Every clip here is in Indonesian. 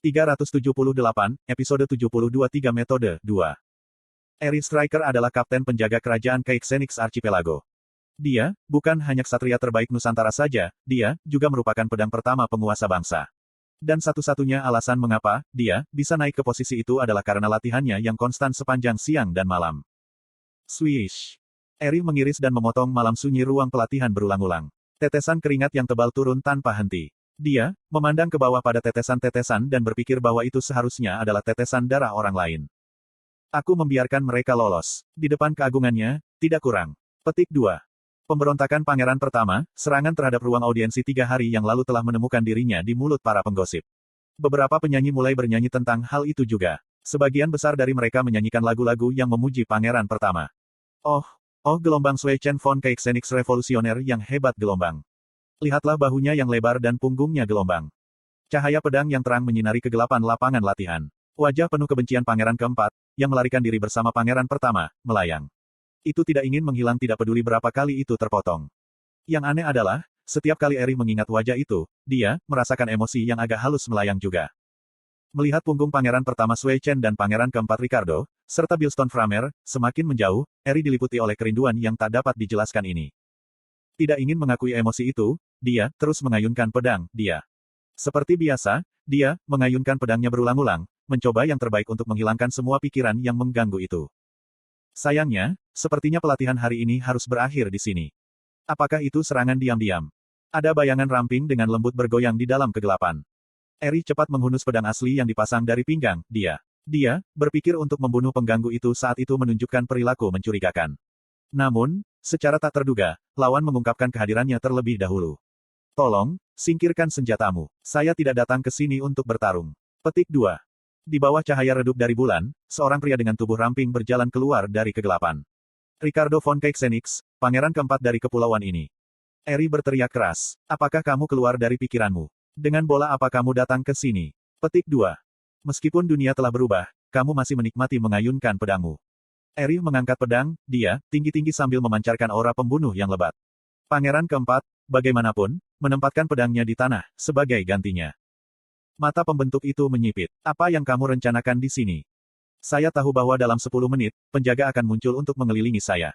378, episode 72 3 metode 2. Eri Striker adalah kapten penjaga kerajaan Caixenix Archipelago. Dia, bukan hanya ksatria terbaik Nusantara saja, dia juga merupakan pedang pertama penguasa bangsa. Dan satu-satunya alasan mengapa dia bisa naik ke posisi itu adalah karena latihannya yang konstan sepanjang siang dan malam. Swish. Eri mengiris dan memotong malam sunyi ruang pelatihan berulang-ulang. Tetesan keringat yang tebal turun tanpa henti. Dia memandang ke bawah pada tetesan-tetesan dan berpikir bahwa itu seharusnya adalah tetesan darah orang lain. Aku membiarkan mereka lolos. Di depan keagungannya, tidak kurang. Petik 2. Pemberontakan pangeran pertama, serangan terhadap ruang audiensi 3 hari yang lalu telah menemukan dirinya di mulut para penggosip. Beberapa penyanyi mulai bernyanyi tentang hal itu juga. Sebagian besar dari mereka menyanyikan lagu-lagu yang memuji pangeran pertama. Oh, gelombang Sui Chen von Caixenix revolusioner yang hebat gelombang. Lihatlah bahunya yang lebar dan punggungnya gelombang. Cahaya pedang yang terang menyinari kegelapan lapangan latihan. Wajah penuh kebencian pangeran keempat, yang melarikan diri bersama pangeran pertama, melayang. Itu tidak ingin menghilang tidak peduli berapa kali itu terpotong. Yang aneh adalah, setiap kali Eri mengingat wajah itu, dia merasakan emosi yang agak halus melayang juga. Melihat punggung pangeran pertama Sui Chen dan pangeran keempat Ricardo, serta Bilston Framer, semakin menjauh, Eri diliputi oleh kerinduan yang tak dapat dijelaskan ini. Tidak ingin mengakui emosi itu, dia terus mengayunkan pedang, seperti biasa, dia mengayunkan pedangnya berulang-ulang, mencoba yang terbaik untuk menghilangkan semua pikiran yang mengganggu itu. Sayangnya, sepertinya pelatihan hari ini harus berakhir di sini. Apakah itu serangan diam-diam? Ada bayangan ramping dengan lembut bergoyang di dalam kegelapan. Eri cepat menghunus pedang asli yang dipasang dari pinggang, dia berpikir untuk membunuh pengganggu itu saat itu menunjukkan perilaku mencurigakan. Namun, secara tak terduga, lawan mengungkapkan kehadirannya terlebih dahulu. Tolong, singkirkan senjatamu. Saya tidak datang ke sini untuk bertarung. Petik 2. Di bawah cahaya redup dari bulan, seorang pria dengan tubuh ramping berjalan keluar dari kegelapan. Ricardo von Caixenix, pangeran keempat dari kepulauan ini. Eri berteriak keras. Apakah kamu keluar dari pikiranmu? Dengan bola apa kamu datang ke sini? Petik 2. Meskipun dunia telah berubah, kamu masih menikmati mengayunkan pedangmu. Eri mengangkat pedang, dia tinggi-tinggi sambil memancarkan aura pembunuh yang lebat. Pangeran keempat, bagaimanapun, menempatkan pedangnya di tanah, sebagai gantinya. Mata pembentuk itu menyipit. Apa yang kamu rencanakan di sini? Saya tahu bahwa dalam 10 menit, penjaga akan muncul untuk mengelilingi saya.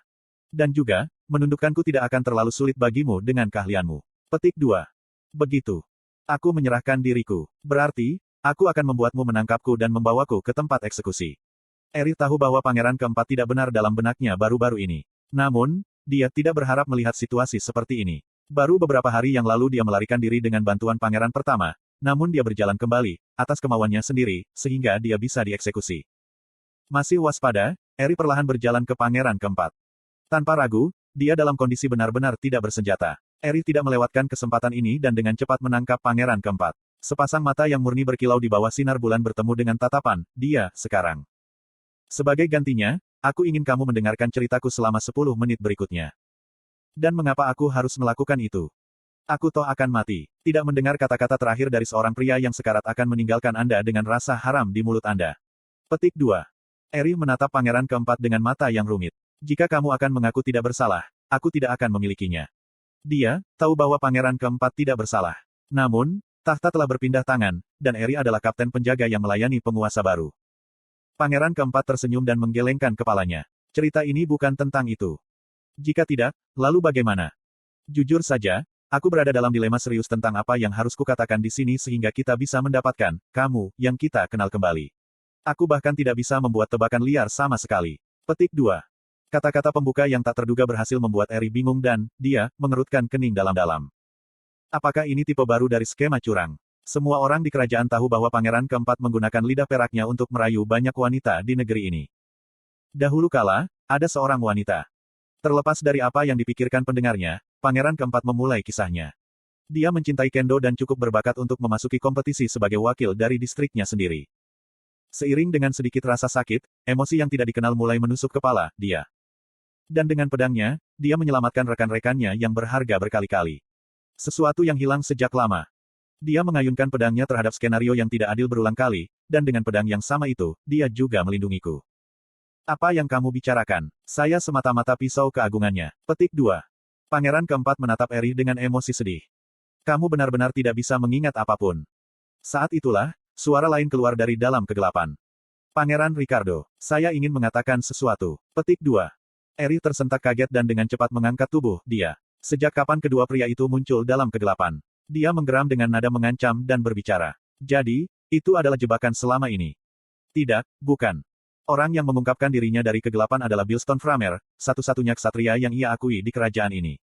Dan juga, menundukkanku tidak akan terlalu sulit bagimu dengan keahlianmu. Petik 2. Begitu. Aku menyerahkan diriku. Berarti, aku akan membuatmu menangkapku dan membawaku ke tempat eksekusi. Eri tahu bahwa pangeran keempat tidak benar dalam benaknya baru-baru ini. Namun, dia tidak berharap melihat situasi seperti ini. Baru beberapa hari yang lalu dia melarikan diri dengan bantuan pangeran pertama, namun dia berjalan kembali, atas kemauannya sendiri, sehingga dia bisa dieksekusi. Masih waspada, Eri perlahan berjalan ke pangeran keempat. Tanpa ragu, dia dalam kondisi benar-benar tidak bersenjata. Eri tidak melewatkan kesempatan ini dan dengan cepat menangkap pangeran keempat. Sepasang mata yang murni berkilau di bawah sinar bulan bertemu dengan tatapan, dia, sekarang. Sebagai gantinya, aku ingin kamu mendengarkan ceritaku selama 10 menit berikutnya. Dan mengapa aku harus melakukan itu? Aku toh akan mati. Tidak mendengar kata-kata terakhir dari seorang pria yang sekarat akan meninggalkan Anda dengan rasa haram di mulut Anda. Petik 2. Eri menatap pangeran keempat dengan mata yang rumit. Jika kamu akan mengaku tidak bersalah, aku tidak akan memilikinya. Dia tahu bahwa pangeran keempat tidak bersalah. Namun, tahta telah berpindah tangan, dan Eri adalah kapten penjaga yang melayani penguasa baru. Pangeran keempat tersenyum dan menggelengkan kepalanya. Cerita ini bukan tentang itu. Jika tidak, lalu bagaimana? Jujur saja, aku berada dalam dilema serius tentang apa yang harus kukatakan di sini sehingga kita bisa mendapatkan kamu yang kita kenal kembali. Aku bahkan tidak bisa membuat tebakan liar sama sekali. Petik 2. Kata-kata pembuka yang tak terduga berhasil membuat Eri bingung dan dia mengerutkan kening dalam-dalam. Apakah ini tipe baru dari skema curang? Semua orang di kerajaan tahu bahwa pangeran keempat menggunakan lidah peraknya untuk merayu banyak wanita di negeri ini. Dahulu kala, ada seorang wanita. Terlepas dari apa yang dipikirkan pendengarnya, pangeran keempat memulai kisahnya. Dia mencintai kendo dan cukup berbakat untuk memasuki kompetisi sebagai wakil dari distriknya sendiri. Seiring dengan sedikit rasa sakit, emosi yang tidak dikenal mulai menusuk kepala dia. Dan dengan pedangnya, dia menyelamatkan rekan-rekannya yang berharga berkali-kali. Sesuatu yang hilang sejak lama. Dia mengayunkan pedangnya terhadap skenario yang tidak adil berulang kali, dan dengan pedang yang sama itu, dia juga melindungiku. Apa yang kamu bicarakan? Saya semata-mata pisau keagungannya. Petik 2. Pangeran keempat menatap Eri dengan emosi sedih. Kamu benar-benar tidak bisa mengingat apapun. Saat itulah, suara lain keluar dari dalam kegelapan. Pangeran Ricardo, saya ingin mengatakan sesuatu. Petik 2. Eri tersentak kaget dan dengan cepat mengangkat tubuh, dia. Sejak kapan kedua pria itu muncul dalam kegelapan? Dia menggeram dengan nada mengancam dan berbicara. Jadi, itu adalah jebakan selama ini. Tidak, bukan. Orang yang mengungkapkan dirinya dari kegelapan adalah Billstone Framer, satu-satunya ksatria yang ia akui di kerajaan ini.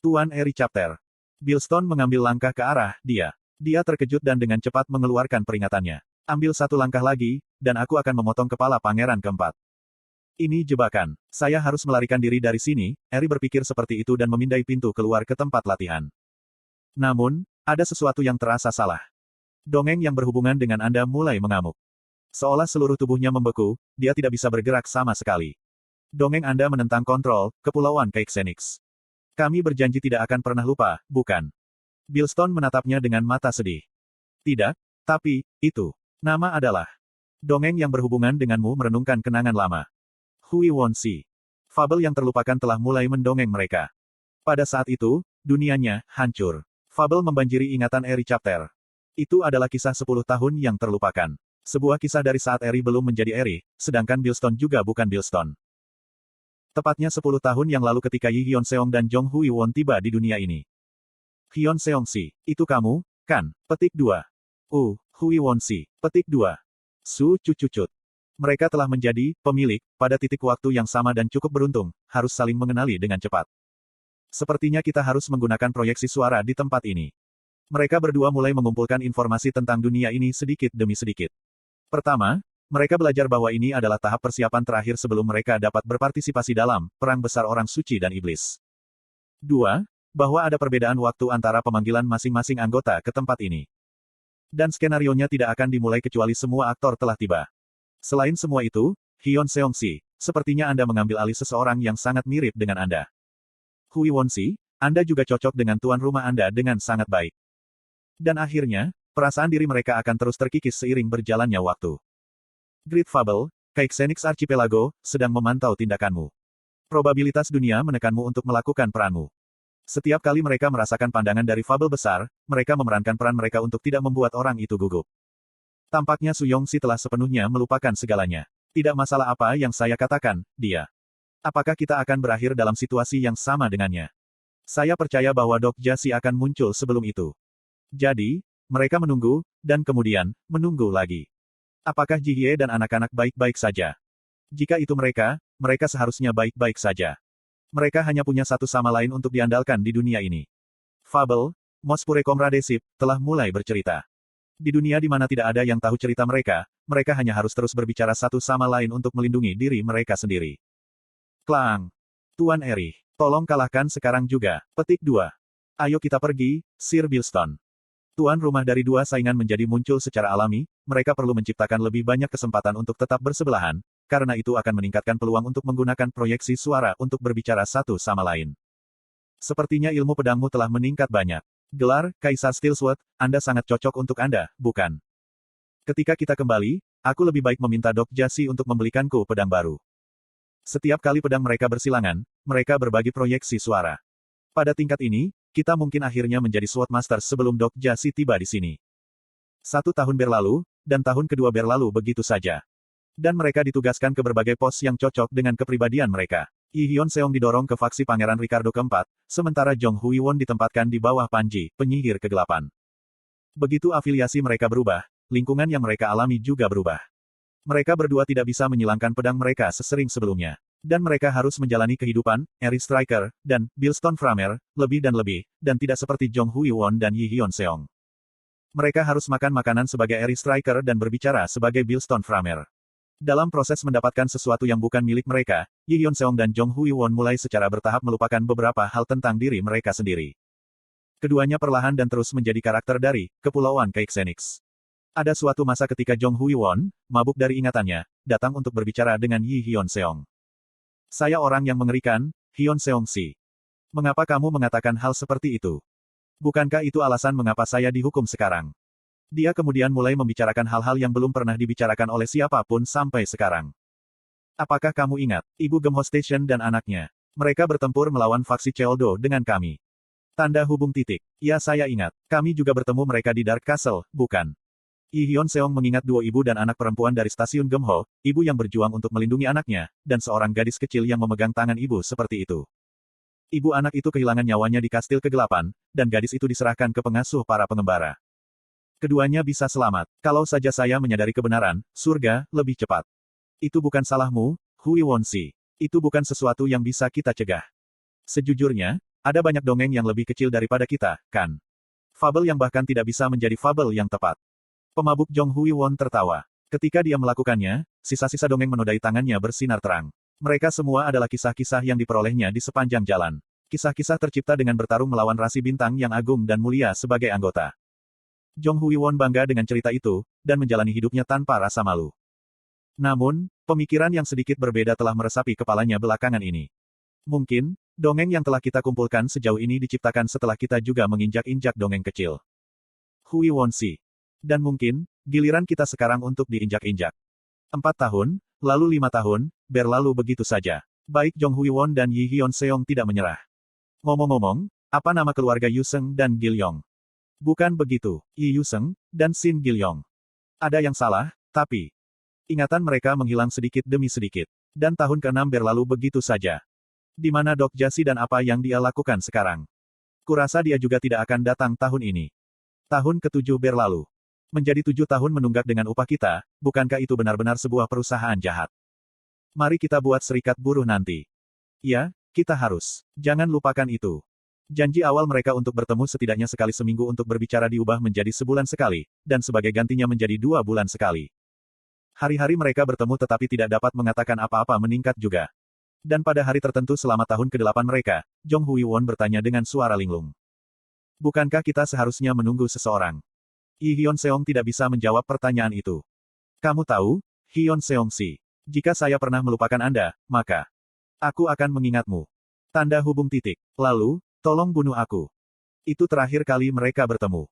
Tuan Eri Chapter. Billstone mengambil langkah ke arah dia. Dia terkejut dan dengan cepat mengeluarkan peringatannya. Ambil satu langkah lagi, dan aku akan memotong kepala pangeran keempat. Ini jebakan. Saya harus melarikan diri dari sini, Eri berpikir seperti itu dan memindai pintu keluar ke tempat latihan. Namun, ada sesuatu yang terasa salah. Dongeng yang berhubungan dengan Anda mulai mengamuk. Seolah seluruh tubuhnya membeku, dia tidak bisa bergerak sama sekali. Dongeng Anda menentang kontrol, Kepulauan Caixenix. Kami berjanji tidak akan pernah lupa, bukan? Billstone menatapnya dengan mata sedih. Tidak, tapi, itu. Nama adalah. Dongeng yang berhubungan denganmu merenungkan kenangan lama. Hui Wonsi. Fabel yang terlupakan telah mulai mendongeng mereka. Pada saat itu, dunianya hancur. Fabel membanjiri ingatan Eri Chapter. Itu adalah kisah 10 tahun yang terlupakan. Sebuah kisah dari saat Eri belum menjadi Eri, sedangkan Billstone juga bukan Billstone. Tepatnya 10 tahun yang lalu ketika Yi Hyun Seong dan Jong Hui Won tiba di dunia ini. Hyun Seong Si, itu kamu, kan? Petik 2. Hui Won Si. Petik 2. Su Cucucut. Mereka telah menjadi pemilik pada titik waktu yang sama dan cukup beruntung, harus saling mengenali dengan cepat. Sepertinya kita harus menggunakan proyeksi suara di tempat ini. Mereka berdua mulai mengumpulkan informasi tentang dunia ini sedikit demi sedikit. Pertama, mereka belajar bahwa ini adalah tahap persiapan terakhir sebelum mereka dapat berpartisipasi dalam perang besar orang suci dan iblis. 2. Bahwa ada perbedaan waktu antara pemanggilan masing-masing anggota ke tempat ini. Dan skenarionya tidak akan dimulai kecuali semua aktor telah tiba. Selain semua itu, Hyun Seong Si, sepertinya Anda mengambil alih seseorang yang sangat mirip dengan Anda. Hui Won Si, Anda juga cocok dengan tuan rumah Anda dengan sangat baik. Dan akhirnya, perasaan diri mereka akan terus terkikis seiring berjalannya waktu. Great Fable, Caixenix Archipelago, sedang memantau tindakanmu. Probabilitas dunia menekanmu untuk melakukan peranmu. Setiap kali mereka merasakan pandangan dari Fable besar, mereka memerankan peran mereka untuk tidak membuat orang itu gugup. Tampaknya Su Yongxi telah sepenuhnya melupakan segalanya. Tidak masalah apa yang saya katakan, dia. Apakah kita akan berakhir dalam situasi yang sama dengannya? Saya percaya bahwa Dok Jasi akan muncul sebelum itu. Jadi, mereka menunggu, dan kemudian, menunggu lagi. Apakah Ji Hye dan anak-anak baik-baik saja? Jika itu mereka, mereka seharusnya baik-baik saja. Mereka hanya punya satu sama lain untuk diandalkan di dunia ini. Fable, Mospure Comradeship, telah mulai bercerita. Di dunia di mana tidak ada yang tahu cerita mereka, mereka hanya harus terus berbicara satu sama lain untuk melindungi diri mereka sendiri. Klang. Tuan Eri, tolong kalahkan sekarang juga. Petik 2. Ayo kita pergi, Sir Billstone. Tuan rumah dari dua saingan menjadi muncul secara alami, mereka perlu menciptakan lebih banyak kesempatan untuk tetap bersebelahan, karena itu akan meningkatkan peluang untuk menggunakan proyeksi suara untuk berbicara satu sama lain. Sepertinya ilmu pedangmu telah meningkat banyak. Gelar, Kaisar Steelsword, Anda sangat cocok untuk Anda, bukan? Ketika kita kembali, aku lebih baik meminta Dok Jasi untuk membelikanku pedang baru. Setiap kali pedang mereka bersilangan, mereka berbagi proyeksi suara. Pada tingkat ini, kita mungkin akhirnya menjadi Swordmaster sebelum Dok Jasi tiba di sini. 1 tahun berlalu, dan tahun kedua berlalu begitu saja. Dan mereka ditugaskan ke berbagai pos yang cocok dengan kepribadian mereka. Yi Hyun Seong didorong ke faksi Pangeran Ricardo keempat, sementara Jong Hui Won ditempatkan di bawah Panji, penyihir kegelapan. Begitu afiliasi mereka berubah, lingkungan yang mereka alami juga berubah. Mereka berdua tidak bisa menyilangkan pedang mereka sesering sebelumnya. Dan mereka harus menjalani kehidupan, Eri Striker, dan Billstone Framer, lebih, dan tidak seperti Jong Hui Won dan Yi Hyun Seong. Mereka harus makan makanan sebagai Eri Striker dan berbicara sebagai Billstone Framer. Dalam proses mendapatkan sesuatu yang bukan milik mereka, Yi Hyun Seong dan Jong Hui Won mulai secara bertahap melupakan beberapa hal tentang diri mereka sendiri. Keduanya perlahan dan terus menjadi karakter dari Kepulauan Caixenix. Ada suatu masa ketika Jong Hui Won, mabuk dari ingatannya, datang untuk berbicara dengan Yi Hyun Seong. Saya orang yang mengerikan, Hyun Seong Si. Mengapa kamu mengatakan hal seperti itu? Bukankah itu alasan mengapa saya dihukum sekarang? Dia kemudian mulai membicarakan hal-hal yang belum pernah dibicarakan oleh siapapun sampai sekarang. Apakah kamu ingat, Ibu Gemho Station dan anaknya? Mereka bertempur melawan faksi Cheoldo dengan kami. Tanda hubung titik. Ya, saya ingat. Kami juga bertemu mereka di Dark Castle, bukan? Yi Hyun Seong mengingat dua ibu dan anak perempuan dari stasiun Gemho, ibu yang berjuang untuk melindungi anaknya, dan seorang gadis kecil yang memegang tangan ibu seperti itu. Ibu anak itu kehilangan nyawanya di kastil kegelapan, dan gadis itu diserahkan ke pengasuh para pengembara. Keduanya bisa selamat. Kalau saja saya menyadari kebenaran, surga, lebih cepat. Itu bukan salahmu, Hui Wonsi. Itu bukan sesuatu yang bisa kita cegah. Sejujurnya, ada banyak dongeng yang lebih kecil daripada kita, kan? Fabel yang bahkan tidak bisa menjadi fabel yang tepat. Pemabuk Jong Hui Won tertawa. Ketika dia melakukannya, sisa-sisa dongeng menodai tangannya bersinar terang. Mereka semua adalah kisah-kisah yang diperolehnya di sepanjang jalan. Kisah-kisah tercipta dengan bertarung melawan rasi bintang yang agung dan mulia sebagai anggota. Jong Hui Won bangga dengan cerita itu, dan menjalani hidupnya tanpa rasa malu. Namun, pemikiran yang sedikit berbeda telah meresapi kepalanya belakangan ini. Mungkin, dongeng yang telah kita kumpulkan sejauh ini diciptakan setelah kita juga menginjak-injak dongeng kecil. Hui Wonsi. Dan mungkin, giliran kita sekarang untuk diinjak-injak. 4 tahun, lalu 5 tahun, berlalu begitu saja. Baik Jong Hui Won dan Yi Hyun Seong tidak menyerah. Ngomong-ngomong, apa nama keluarga Yuseng dan Gilyong? Bukan begitu, Yi Yuseng, dan Shin Gilyong. Ada yang salah, tapi ingatan mereka menghilang sedikit demi sedikit. Dan tahun ke-6 berlalu begitu saja. Di mana Dok Jasi dan apa yang dia lakukan sekarang? Kurasa dia juga tidak akan datang tahun ini. Tahun ke-7 berlalu. Menjadi 7 tahun menunggak dengan upah kita, bukankah itu benar-benar sebuah perusahaan jahat? Mari kita buat serikat buruh nanti. Ya, kita harus. Jangan lupakan itu. Janji awal mereka untuk bertemu setidaknya sekali seminggu untuk berbicara diubah menjadi sebulan sekali, dan sebagai gantinya menjadi 2 bulan sekali. Hari-hari mereka bertemu tetapi tidak dapat mengatakan apa-apa meningkat juga. Dan pada hari tertentu selama tahun ke-8 mereka, Jong Hui Won bertanya dengan suara linglung. Bukankah kita seharusnya menunggu seseorang? Yi Hyun Seong tidak bisa menjawab pertanyaan itu. Kamu tahu, Hyun Seong si. Jika saya pernah melupakan Anda, maka aku akan mengingatmu. Tanda hubung titik. Lalu, tolong bunuh aku. Itu terakhir kali mereka bertemu.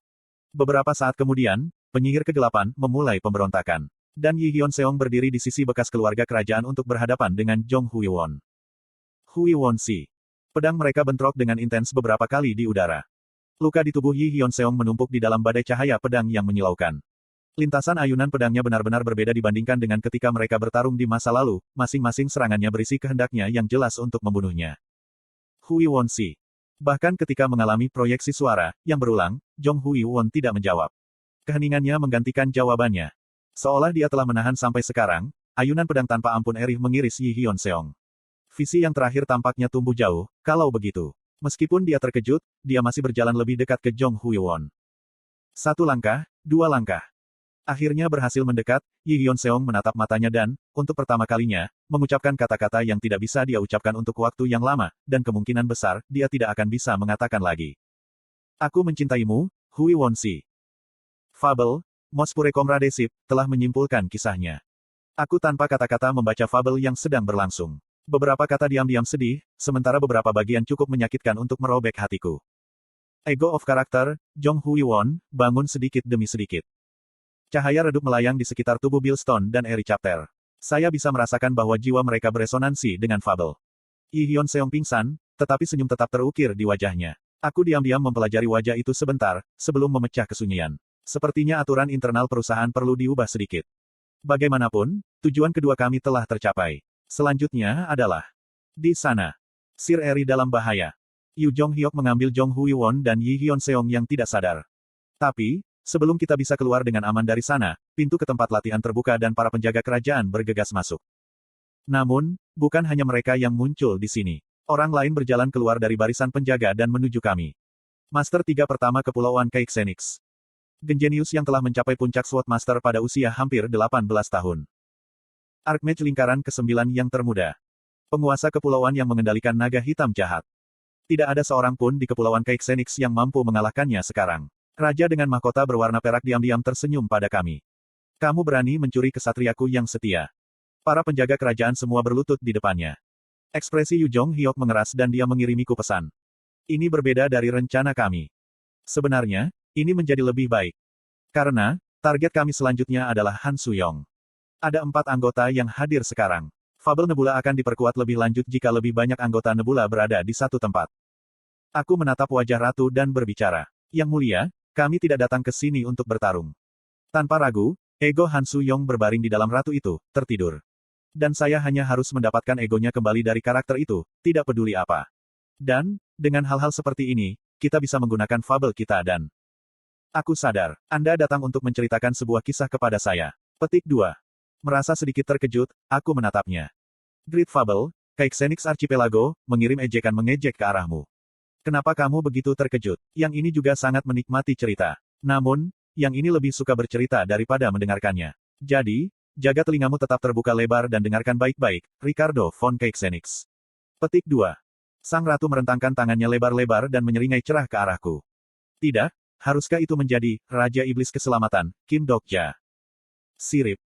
Beberapa saat kemudian, penyihir kegelapan memulai pemberontakan. Dan Yi Hyun Seong berdiri di sisi bekas keluarga kerajaan untuk berhadapan dengan Jong Hui Won. Hui Won si. Pedang mereka bentrok dengan intens beberapa kali di udara. Luka di tubuh Yi Hyun Seong menumpuk di dalam badai cahaya pedang yang menyilaukan. Lintasan ayunan pedangnya benar-benar berbeda dibandingkan dengan ketika mereka bertarung di masa lalu, masing-masing serangannya berisi kehendaknya yang jelas untuk membunuhnya. Hui Won si. Bahkan ketika mengalami proyeksi suara, yang berulang, Jong Hui Won tidak menjawab. Keheningannya menggantikan jawabannya. Seolah dia telah menahan sampai sekarang, ayunan pedang tanpa ampun Erih mengiris Yi Hyun Seong. Visi yang terakhir tampaknya tumbuh jauh, kalau begitu. Meskipun dia terkejut, dia masih berjalan lebih dekat ke Jong Hui Won. 1 langkah, 2 langkah. Akhirnya berhasil mendekat, Yi Hyun Seong menatap matanya dan, untuk pertama kalinya, mengucapkan kata-kata yang tidak bisa dia ucapkan untuk waktu yang lama, dan kemungkinan besar, dia tidak akan bisa mengatakan lagi. Aku mencintaimu, Hui Won si. Fabel, Mospure Comradeship, telah menyimpulkan kisahnya. Aku tanpa kata-kata membaca fabel yang sedang berlangsung. Beberapa kata diam-diam sedih, sementara beberapa bagian cukup menyakitkan untuk merobek hatiku. Ego of Character, Jong Hui Won, bangun sedikit demi sedikit. Cahaya redup melayang di sekitar tubuh Bill Stone dan Eri Chapter. Saya bisa merasakan bahwa jiwa mereka beresonansi dengan fabel. Yi Hyun Seong pingsan, tetapi senyum tetap terukir di wajahnya. Aku diam-diam mempelajari wajah itu sebentar, sebelum memecah kesunyian. Sepertinya aturan internal perusahaan perlu diubah sedikit. Bagaimanapun, tujuan kedua kami telah tercapai. Selanjutnya adalah di sana. Sir Eri dalam bahaya. Yu Jong Hyuk mengambil Jong Hui Won dan Yi Hyun Seong yang tidak sadar. Tapi, sebelum kita bisa keluar dengan aman dari sana, pintu ke tempat latihan terbuka dan para penjaga kerajaan bergegas masuk. Namun, bukan hanya mereka yang muncul di sini. Orang lain berjalan keluar dari barisan penjaga dan menuju kami. Master 3 pertama Kepulauan Caixenix. Gengenius yang telah mencapai puncak Sword Master pada usia hampir 18 tahun. Archmage lingkaran ke-9 yang termuda. Penguasa kepulauan yang mengendalikan naga hitam jahat. Tidak ada seorang pun di Kepulauan Caixenix yang mampu mengalahkannya sekarang. Raja dengan mahkota berwarna perak diam-diam tersenyum pada kami. Kamu berani mencuri kesatriaku yang setia. Para penjaga kerajaan semua berlutut di depannya. Ekspresi Yu Jong Hyuk mengeras dan dia mengirimiku pesan. Ini berbeda dari rencana kami. Sebenarnya, ini menjadi lebih baik. Karena, target kami selanjutnya adalah Han Suyong. Ada 4 anggota yang hadir sekarang. Fabel Nebula akan diperkuat lebih lanjut jika lebih banyak anggota Nebula berada di satu tempat. Aku menatap wajah Ratu dan berbicara. Yang mulia, kami tidak datang ke sini untuk bertarung. Tanpa ragu, ego Han Suyong berbaring di dalam ratu itu, tertidur. Dan saya hanya harus mendapatkan egonya kembali dari karakter itu, tidak peduli apa. Dan, dengan hal-hal seperti ini, kita bisa menggunakan fabel kita dan... Aku sadar, Anda datang untuk menceritakan sebuah kisah kepada saya. Petik 2. Merasa sedikit terkejut, aku menatapnya. Great Fable, Kaiksenix Archipelago, mengirim ejekan mengejek ke arahmu. Kenapa kamu begitu terkejut? Yang ini juga sangat menikmati cerita. Namun, yang ini lebih suka bercerita daripada mendengarkannya. Jadi, jaga telingamu tetap terbuka lebar dan dengarkan baik-baik, Ricardo von Kaiksenix. Petik 2. Sang ratu merentangkan tangannya lebar-lebar dan menyeringai cerah ke arahku. Tidak, haruskah itu menjadi Raja Iblis Keselamatan, Kim Dokja? Sirip.